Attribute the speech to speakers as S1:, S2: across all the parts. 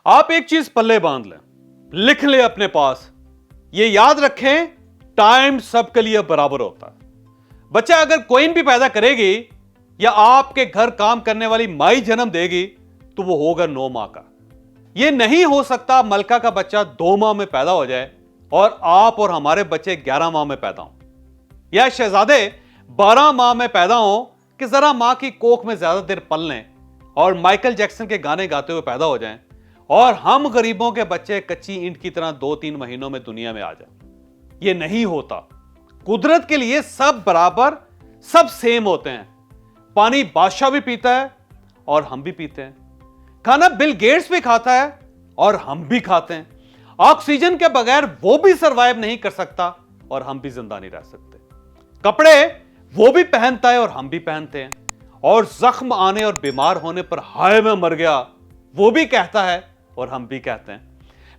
S1: आप एक चीज पल्ले बांध लें, लिख ले अपने पास, ये याद रखें, टाइम सबके लिए बराबर होता है। बच्चा अगर कोइन भी पैदा करेगी या आपके घर काम करने वाली माई जन्म देगी तो वो होगा 9 माह का। यह नहीं हो सकता मलका का बच्चा 2 माह में पैदा हो जाए और आप और हमारे बच्चे 11 माह में पैदा हो, या शहजादे 12 माह में पैदा हो कि जरा मां की कोख में ज्यादा देर पल लें और माइकल जैक्सन के गाने गाते हुए पैदा हो जाएं, और हम गरीबों के बच्चे कच्ची ईंट की तरह 2-3 महीनों में दुनिया में आ जाए। यह नहीं होता। कुदरत के लिए सब बराबर, सब सेम होते हैं। पानी बादशाह भी पीता है और हम भी पीते हैं। खाना बिल गेट्स भी खाता है और हम भी खाते हैं। ऑक्सीजन के बगैर वो भी सरवाइव नहीं कर सकता और हम भी जिंदा नहीं रह सकते। कपड़े वो भी पहनता है और हम भी पहनते हैं। और जख्म आने और बीमार होने पर हाय मैं मर गया वो भी कहता है और हम भी कहते हैं।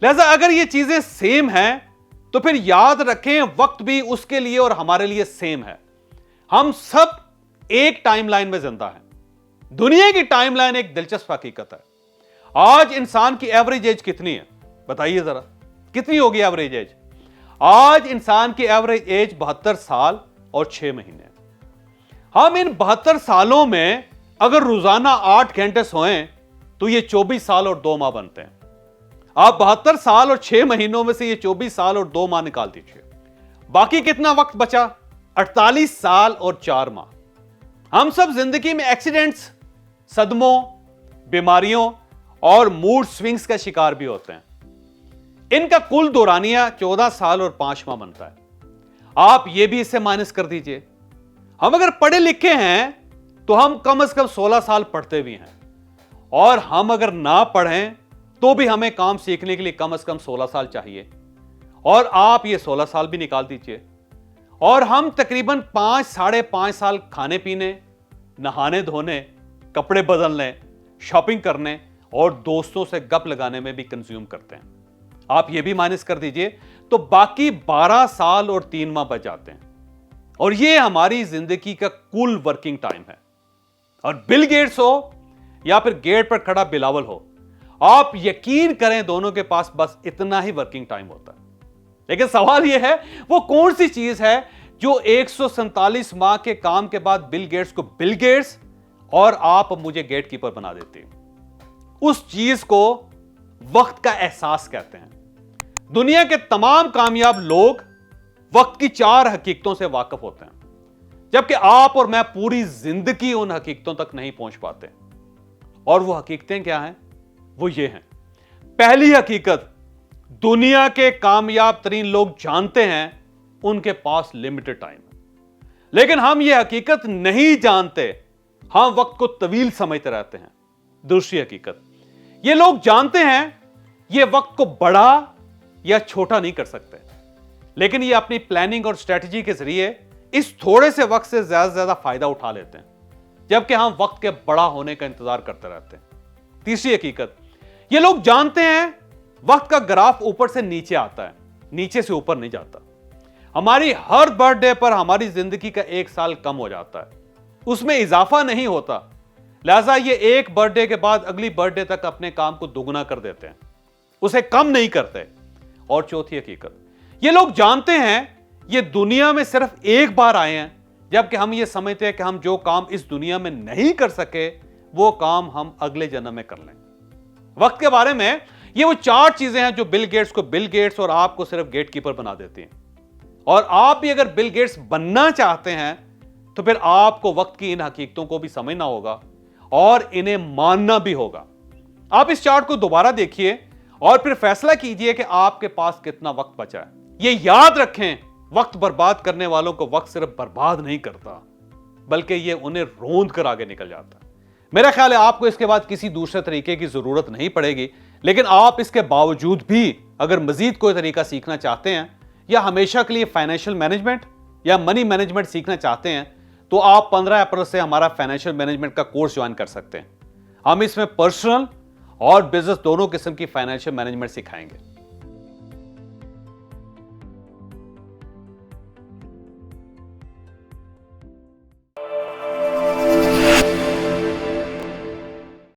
S1: लिहाजा अगर ये चीजें सेम हैं तो फिर याद रखें वक्त भी उसके लिए और हमारे लिए सेम है। हम सब एक टाइमलाइन में जिंदा हैं। दुनिया की टाइमलाइन एक दिलचस्प हकीकत है। आज इंसान की एवरेज एज कितनी है बताइए जरा, कितनी होगी एवरेज एज? आज इंसान की एवरेज एज 72 साल और 6 महीने। हम इन 72 सालों में अगर रोजाना 8 घंटे सोएं तो ये 24 साल और 2 माह बनते हैं। आप 72 साल और 6 महीनों में से ये 24 साल और 2 माह निकाल दीजिए, बाकी कितना वक्त बचा? 48 साल और 4 माह। हम सब जिंदगी में एक्सीडेंट्स, सदमों, बीमारियों और मूड स्विंग्स का शिकार भी होते हैं। इनका कुल दौरानिया 14 साल और 5 माह बनता है। आप ये भी इससे माइनस कर दीजिए। हम अगर पढ़े लिखे हैं तो हम कम से कम 16 साल पढ़ते भी हैं, और हम अगर ना पढ़ें तो भी हमें काम सीखने के लिए कम से कम 16 साल चाहिए, और आप ये 16 साल भी निकाल दीजिए। और हम तकरीबन 5-5.5 साल खाने पीने, नहाने धोने, कपड़े बदलने, शॉपिंग करने और दोस्तों से गप लगाने में भी कंज्यूम करते हैं। आप ये भी माइनस कर दीजिए तो बाकी 12 साल और 3 माह बच जाते हैं, और ये हमारी जिंदगी का कुल वर्किंग टाइम है। और बिल गेट्स हो या फिर गेट पर खड़ा बिलावल हो, आप यकीन करें दोनों के पास बस इतना ही वर्किंग टाइम होता है। लेकिन सवाल यह है वो कौन सी चीज है जो 147 माह के काम के बाद बिल गेट्स को बिल गेट्स और आप मुझे गेट कीपर बना देते हैं? उस चीज को वक्त का एहसास कहते हैं। दुनिया के तमाम कामयाब लोग वक्त की 4 हकीकतों से वाकिफ होते हैं, जबकि आप और मैं पूरी जिंदगी उन हकीकतों तक नहीं पहुंच पाते। और वो हकीकतें क्या हैं? वो ये हैं। पहली हकीकत, दुनिया के कामयाब तरीन लोग जानते हैं उनके पास लिमिटेड टाइम है, लेकिन हम ये हकीकत नहीं जानते, हम वक्त को तवील समझते रहते हैं। दूसरी हकीकत, ये लोग जानते हैं ये वक्त को बड़ा या छोटा नहीं कर सकते, लेकिन ये अपनी प्लानिंग और स्ट्रेटजी के जरिए इस थोड़े से वक्त से ज्यादा से ज्यादा फायदा उठा लेते हैं, जबकि हम वक्त के बड़ा होने का इंतजार करते रहते हैं। तीसरी हकीकत, ये लोग जानते हैं वक्त का ग्राफ ऊपर से नीचे आता है, नीचे से ऊपर नहीं जाता। हमारी हर बर्थडे पर हमारी जिंदगी का 1 साल कम हो जाता है, उसमें इजाफा नहीं होता। लिहाजा ये एक बर्थडे के बाद अगली बर्थडे तक अपने काम को दोगुना कर देते हैं, उसे कम नहीं करते। और चौथी हकीकत, ये लोग जानते हैं ये दुनिया में सिर्फ एक बार आए हैं, जबकि हम ये समझते हैं कि हम जो काम इस दुनिया में नहीं कर सके वो काम हम अगले जन्म में कर लें। वक्त के बारे में ये वो 4 चीजें हैं जो बिल गेट्स को बिल गेट्स और आपको सिर्फ गेट कीपर बना देती हैं। और आप भी अगर बिल गेट्स बनना चाहते हैं तो फिर आपको वक्त की इन हकीकतों को भी समझना होगा और इन्हें मानना भी होगा। आप इस चार्ट को दोबारा देखिए और फिर फैसला कीजिए कि आपके पास कितना वक्त बचा है। ये याद रखें, वक्त बर्बाद करने वालों को वक्त सिर्फ बर्बाद नहीं करता, बल्कि ये उन्हें रोंद कर आगे निकल जाता है। मेरा ख्याल है आपको इसके बाद किसी दूसरे तरीके की जरूरत नहीं पड़ेगी, लेकिन आप इसके बावजूद भी अगर मजीद कोई तरीका सीखना चाहते हैं या हमेशा के लिए फाइनेंशियल मैनेजमेंट या मनी मैनेजमेंट सीखना चाहते हैं तो आप 15 अप्रैल से हमारा फाइनेंशियल मैनेजमेंट का कोर्स ज्वाइन कर सकते हैं। हम इसमें पर्सनल और बिजनेस दोनों किस्म की फाइनेंशियल मैनेजमेंट सिखाएंगे।